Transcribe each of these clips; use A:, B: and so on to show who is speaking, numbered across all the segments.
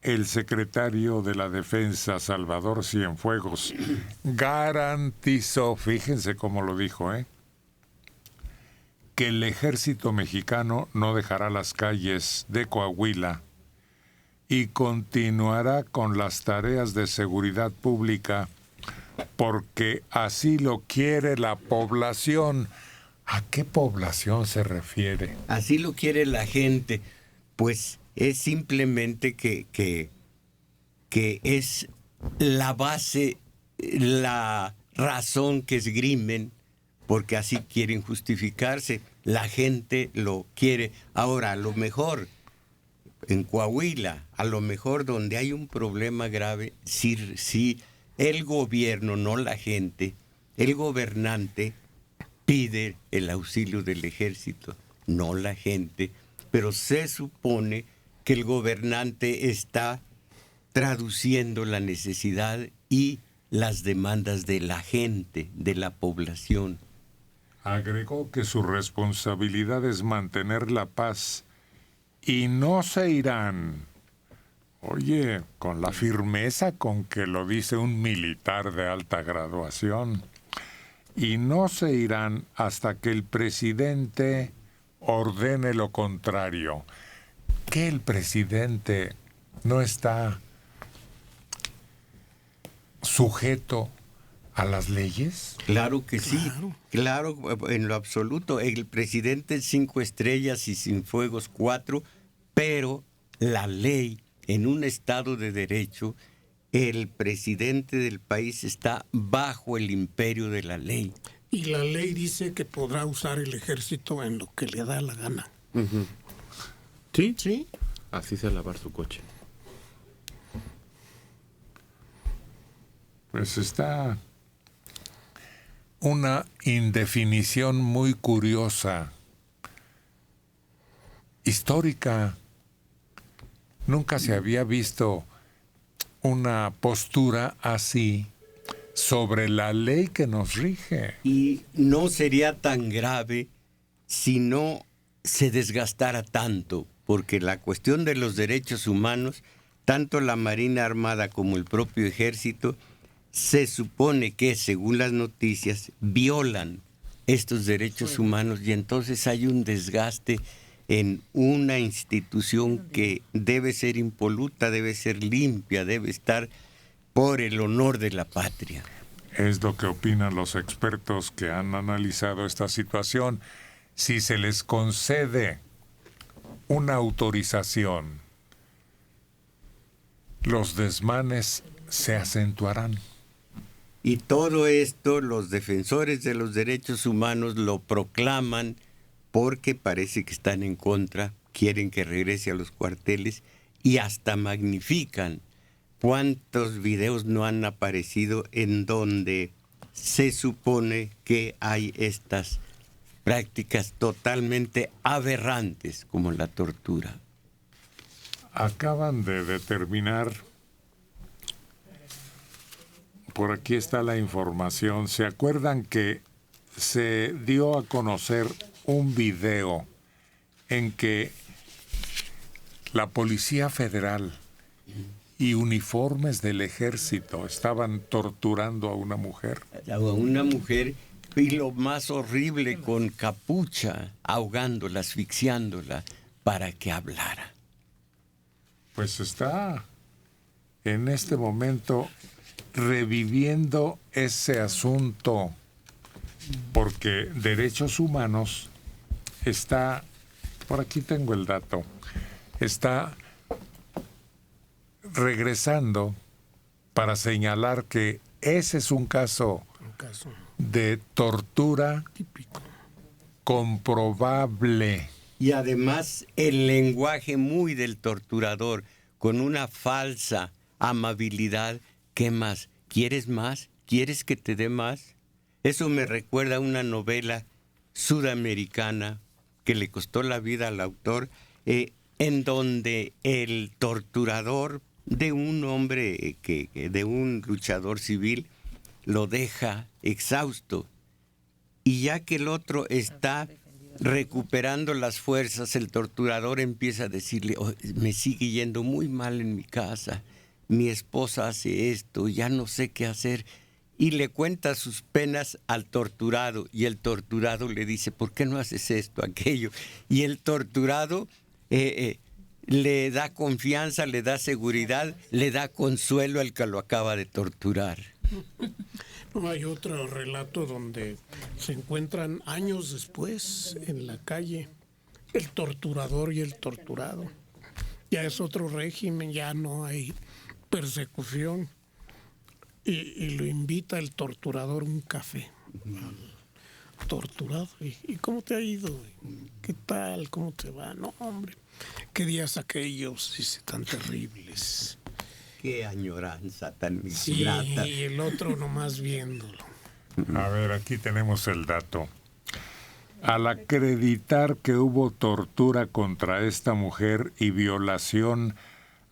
A: el secretario de la Defensa, Salvador Cienfuegos, garantizó, fíjense cómo lo dijo, que el ejército mexicano no dejará las calles de Coahuila y continuará con las tareas de seguridad pública porque así lo quiere la población. ¿A qué población se refiere?
B: Así lo quiere la gente. Pues es simplemente que es la base, la razón que esgrimen, porque así quieren justificarse. La gente lo quiere. Ahora, a lo mejor en Coahuila, a lo mejor donde hay un problema grave, si el gobierno, no la gente, el gobernante pide el auxilio del ejército, no la gente, pero se supone que el gobernante está traduciendo la necesidad y las demandas de la gente, de la población.
A: Agregó que su responsabilidad es mantener la paz y no se irán, oye, con la firmeza con que lo dice un militar de alta graduación, y no se irán hasta que el presidente ordene lo contrario. ¿Que el presidente no está sujeto a las leyes?
B: Claro que sí, claro, en lo absoluto. El presidente 5 estrellas y Cienfuegos 4, pero la ley en un Estado de Derecho, el presidente del país está bajo el imperio de la ley.
C: Y la ley dice que podrá usar el ejército en lo que le da la gana.
B: Uh-huh.
D: ¿Sí?
C: Sí.
D: Así sea lavar su coche.
A: Pues está una indefinición muy curiosa, histórica. Nunca se había visto una postura así sobre la ley que nos rige.
B: Y no sería tan grave si no se desgastara tanto, porque la cuestión de los derechos humanos, tanto la Marina Armada como el propio Ejército, se supone que, según las noticias, violan estos derechos humanos, y entonces hay un desgaste en una institución que debe ser impoluta, debe ser limpia, debe estar por el honor de la patria.
A: Es lo que opinan los expertos que han analizado esta situación. Si se les concede una autorización, los desmanes se acentuarán.
B: Y todo esto los defensores de los derechos humanos lo proclaman porque parece que están en contra, quieren que regrese a los cuarteles y hasta magnifican. ¿Cuántos videos no han aparecido en donde se supone que hay estas prácticas totalmente aberrantes como la tortura?
A: Acaban de determinar, por aquí está la información, ¿se acuerdan que se dio a conocer un video en que la Policía Federal y uniformes del ejército estaban torturando a una mujer?
B: A una mujer, y lo más horrible, con capucha, ahogándola, asfixiándola, para que hablara.
A: Pues está en este momento reviviendo ese asunto, porque Derechos Humanos está, por aquí tengo el dato, está regresando para señalar que ese es un caso de tortura
C: típico,
A: comprobable.
B: Y además el lenguaje muy del torturador, con una falsa amabilidad. ¿Qué más? ¿Quieres más? ¿Quieres que te dé más? Eso me recuerda a una novela sudamericana que le costó la vida al autor, en donde el torturador de un hombre, de un luchador civil, lo deja exhausto. Y ya que el otro está recuperando las fuerzas, el torturador empieza a decirle: "Oh, me sigue yendo muy mal en mi casa, mi esposa hace esto, ya no sé qué hacer", y le cuenta sus penas al torturado, y el torturado le dice: "¿Por qué no haces esto, aquello?". Y el torturado le da confianza, le da seguridad, le da consuelo al que lo acaba de torturar.
C: No, hay otro relato donde se encuentran años después en la calle el torturador y el torturado. Ya es otro régimen, ya no hay persecución. Y lo invita el torturador a un café al torturado. ¿Y cómo te ha ido? ¿Qué tal? ¿Cómo te va? No, hombre, qué días aquellos, dice, tan terribles.
B: Qué añoranza tan
C: Sí,
B: grata.
C: y el otro nomás viéndolo.
A: A ver, aquí tenemos el dato. Al acreditar que hubo tortura contra esta mujer y violación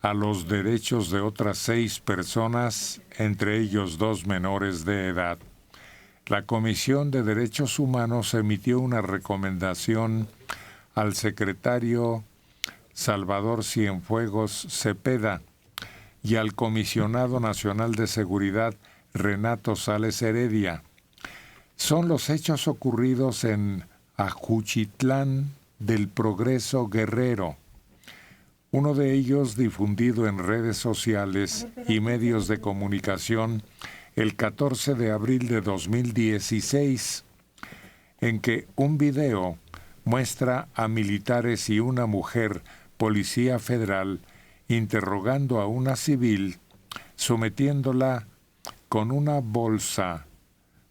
A: a los derechos de otras 6 personas, entre ellos 2 menores de edad, la Comisión de Derechos Humanos emitió una recomendación al secretario Salvador Cienfuegos Cepeda y al Comisionado Nacional de Seguridad Renato Sales Heredia. Son los hechos ocurridos en Ajuchitlán del Progreso, Guerrero. Uno de ellos difundido en redes sociales y medios de comunicación el 14 de abril de 2016, en que un video muestra a militares y una mujer policía federal interrogando a una civil, sometiéndola con una bolsa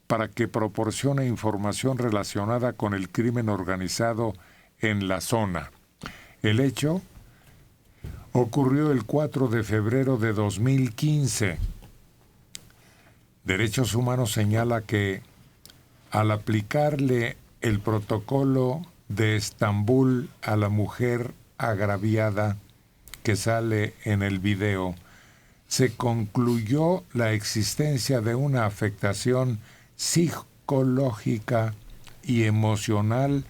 A: para que proporcione información relacionada con el crimen organizado en la zona. El hecho ocurrió el 4 de febrero de 2015. Derechos Humanos señala que al aplicarle el protocolo de Estambul a la mujer agraviada que sale en el video, se concluyó la existencia de una afectación psicológica y emocional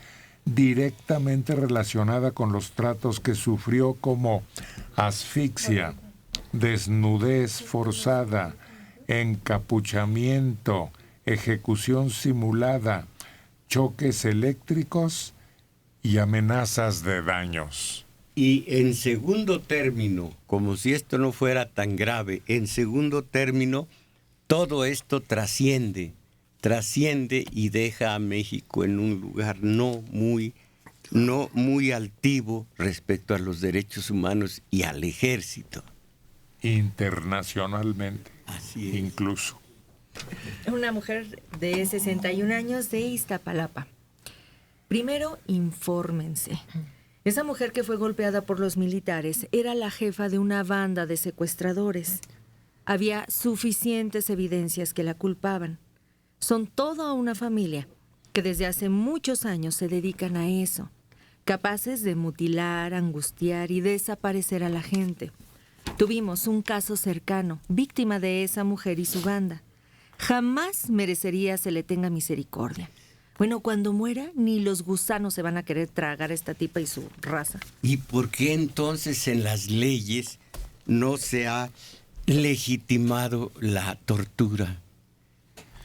A: directamente relacionada con los tratos que sufrió, como asfixia, desnudez forzada, encapuchamiento, ejecución simulada, choques eléctricos y amenazas de daños.
B: Y en segundo término, como si esto no fuera tan grave, en segundo término, todo esto trasciende y deja a México en un lugar no muy altivo respecto a los derechos humanos y al ejército.
A: Internacionalmente,
B: Así es.
A: incluso.
E: Una mujer de 61 años de Iztapalapa. Primero, infórmense. Esa mujer que fue golpeada por los militares era la jefa de una banda de secuestradores. Había suficientes evidencias que la culpaban. Son toda una familia que desde hace muchos años se dedican a eso, capaces de mutilar, angustiar y desaparecer a la gente. Tuvimos un caso cercano, víctima de esa mujer y su banda. Jamás merecería se le tenga misericordia. Bueno, cuando muera, ni los gusanos se van a querer tragar a esta tipa y su raza.
B: ¿Y por qué entonces en las leyes no se ha legitimado la tortura?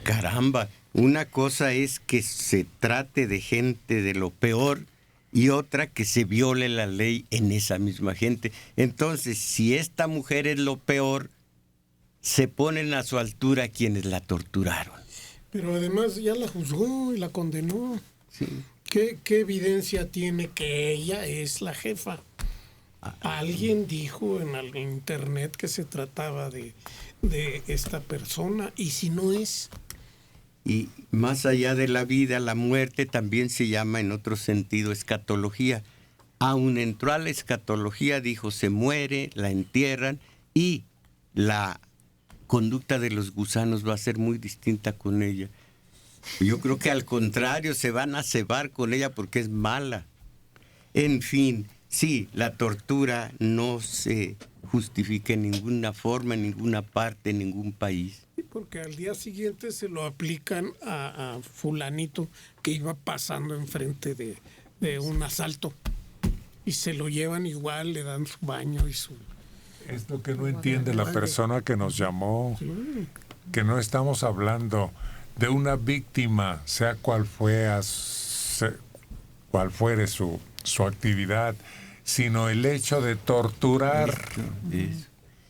B: Caramba, una cosa es que se trate de gente de lo peor y otra que se viole la ley en esa misma gente. Entonces, si esta mujer es lo peor, se ponen a su altura quienes la torturaron.
C: Pero además ya la juzgó y la condenó.
B: Sí.
C: ¿Qué evidencia tiene que ella es la jefa? Alguien dijo en el internet que se trataba de esta persona, y si no es...
B: Y más allá de la vida, la muerte también se llama en otro sentido escatología. Aún entró a la escatología, dijo, se muere, la entierran y la conducta de los gusanos va a ser muy distinta con ella. Yo creo que al contrario, se van a cebar con ella porque es mala. En fin, sí, la tortura no se justifica en ninguna forma, en ninguna parte, en ningún país.
C: porque al día siguiente se lo aplican a fulanito que iba pasando enfrente de un asalto y se lo llevan igual, le dan su baño y su...
A: Es lo que no entiende la persona que nos llamó, que no estamos hablando de una víctima, sea cual fuere su actividad, sino el hecho de torturar.
B: Eso.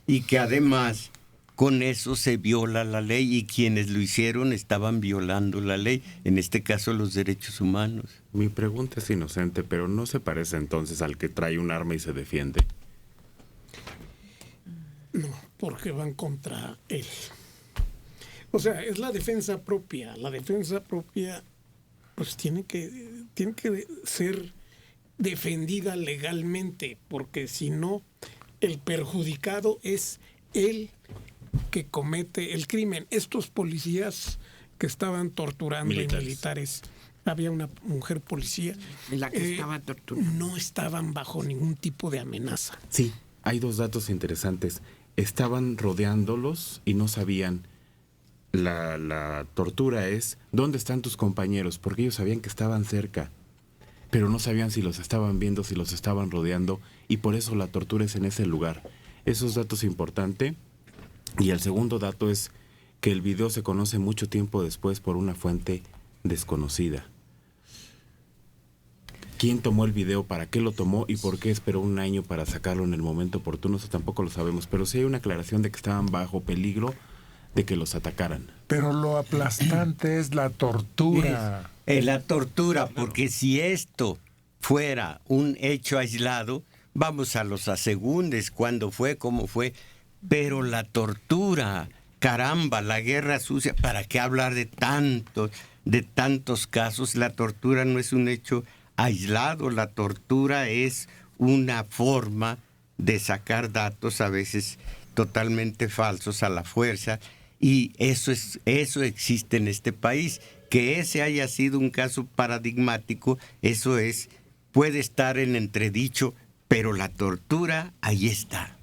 B: Y que además con eso se viola la ley y quienes lo hicieron estaban violando la ley, en este caso los derechos humanos.
D: Mi pregunta es inocente, pero ¿no se parece entonces al que trae un arma y se defiende?
C: No, porque van contra él. O sea, es la defensa propia. La defensa propia pues tiene que ser defendida legalmente, porque si no, el perjudicado es él que comete el crimen. Estos policías que estaban torturando militares, había una mujer policía,
F: la que estaba torturando,
C: no estaban bajo ningún tipo de amenaza.
D: Sí, hay dos datos interesantes. Estaban rodeándolos y no sabían. La tortura es, ¿dónde están tus compañeros? Porque ellos sabían que estaban cerca, pero no sabían si los estaban viendo, si los estaban rodeando, y por eso la tortura es en ese lugar. Esos datos importantes. Y el segundo dato es que el video se conoce mucho tiempo después por una fuente desconocida. ¿Quién tomó el video? ¿Para qué lo tomó? ¿Y por qué esperó un año para sacarlo en el momento oportuno? Eso tampoco lo sabemos, pero sí hay una aclaración de que estaban bajo peligro de que los atacaran.
A: Pero lo aplastante es la tortura.
B: La tortura, porque si esto fuera un hecho aislado, vamos a los asegúnes, cuándo fue, cómo fue, pero la tortura, caramba, la guerra sucia, ¿para qué hablar de tantos casos? La tortura no es un hecho aislado, la tortura es una forma de sacar datos a veces totalmente falsos a la fuerza, y eso existe en este país. Que ese haya sido un caso paradigmático, puede estar en entredicho, pero la tortura ahí está.